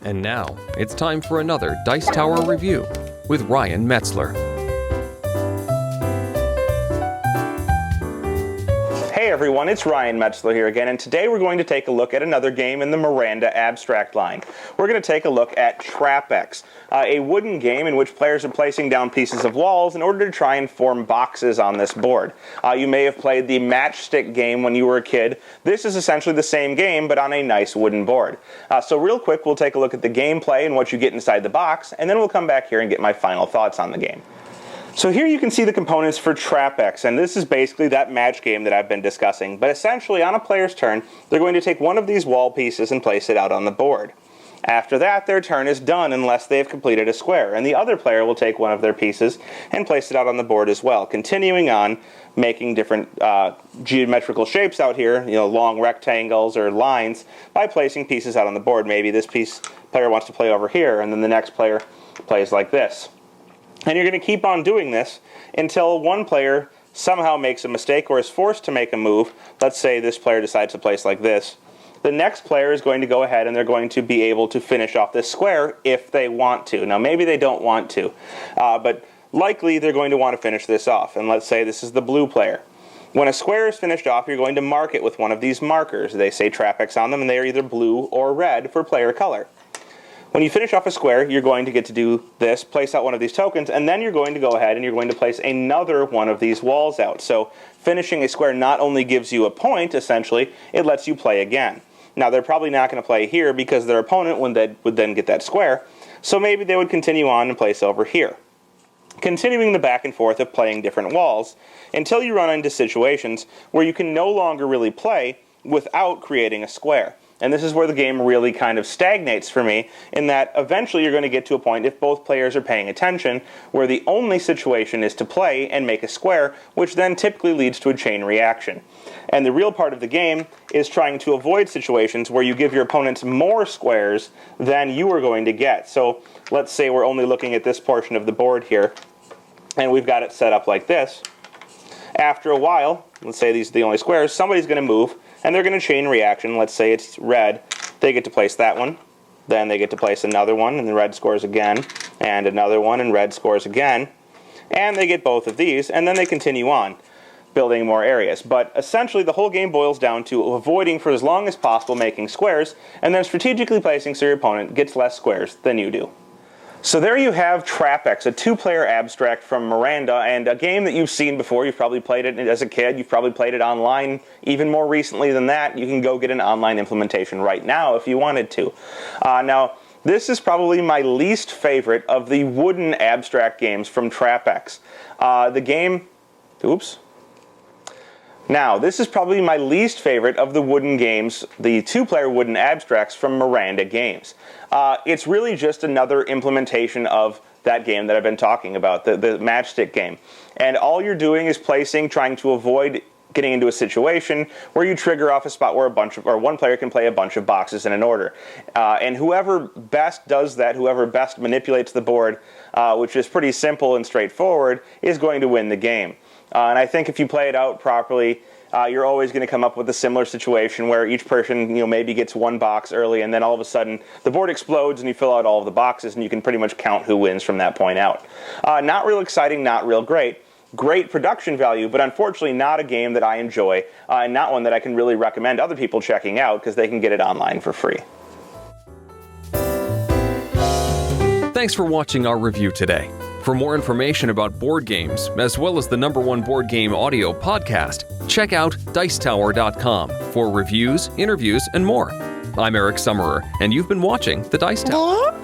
And now, it's time for another Dice Tower review with Ryan Metzler. Hey everyone, it's Ryan Metzler here again, and today we're going to take a look at another game in the Maranda abstract line. We're going to take a look at Trappex, a wooden game in which players are placing down pieces of walls in order to try and form boxes on this board. You may have played the matchstick game when you were a kid. This is essentially the same game, but on a nice wooden board. So real quick, we'll take a look at the gameplay and what you get inside the box, and then we'll come back here and get my final thoughts on the game. So here you can see the components for Trappex, and this is basically that match game that I've been discussing. But essentially, on a player's turn, they're going to take one of these wall pieces and place it out on the board. After that, their turn is done unless they have completed a square, and the other player will take one of their pieces and place it out on the board as well, continuing on making different geometrical shapes out here, long rectangles or lines, by placing pieces out on the board. Maybe this player wants to play over here, and then the next player plays like this. And you're going to keep on doing this until one player somehow makes a mistake or is forced to make a move. Let's say this player decides to place like this. The next player is going to go ahead and they're going to be able to finish off this square if they want to. Now maybe they don't want to, but likely they're going to want to finish this off. And let's say this is the blue player. When a square is finished off, you're going to mark it with one of these markers. They say Trappex on them, and they are either blue or red for player color. When you finish off a square, you're going to get to do this, place out one of these tokens, and then you're going to go ahead and you're going to place another one of these walls out. So finishing a square not only gives you a point, essentially, it lets you play again. Now, they're probably not going to play here because their opponent would then get that square, so maybe they would continue on and place over here. Continuing the back and forth of playing different walls until you run into situations where you can no longer really play without creating a square. And this is where the game really kind of stagnates for me, in that eventually you're going to get to a point, if both players are paying attention, where the only situation is to play and make a square, which then typically leads to a chain reaction. And the real part of the game is trying to avoid situations where you give your opponents more squares than you are going to get. So let's say we're only looking at this portion of the board here, and we've got it set up like this. After a while, let's say these are the only squares, somebody's going to move, and they're going to chain reaction. Let's say it's red. They get to place that one. Then they get to place another one, and the red scores again. And another one, and red scores again. And they get both of these, and then they continue on, building more areas. But essentially, the whole game boils down to avoiding for as long as possible making squares, and then strategically placing so your opponent gets less squares than you do. So there you have Trappex, a two-player abstract from Maranda, and a game that you've seen before. You've probably played it as a kid. You've probably played it online even more recently than that. You can go get an online implementation right now if you wanted to. Now, this is probably my least favorite of the wooden abstract games from Trappex. Now, this is probably my least favorite of the wooden games, the two-player wooden abstracts from Maranda Games. It's really just another implementation of that game that I've been talking about, the matchstick game. And all you're doing is placing, trying to avoid getting into a situation where you trigger off a spot where one player can play a bunch of boxes in an order. And whoever best does that, whoever best manipulates the board, which is pretty simple and straightforward, is going to win the game. And I think if you play it out properly, you're always going to come up with a similar situation where each person, maybe gets one box early, and then all of a sudden the board explodes and you fill out all of the boxes, and you can pretty much count who wins from that point out. Not real exciting, not real great. Great production value, but unfortunately not a game that I enjoy, and not one that I can really recommend other people checking out because they can get it online for free. Thanks for watching our review today. For more information about board games, as well as the #1 board game audio podcast, check out Dicetower.com for reviews, interviews, and more. I'm Eric Summerer, and you've been watching The Dice Tower.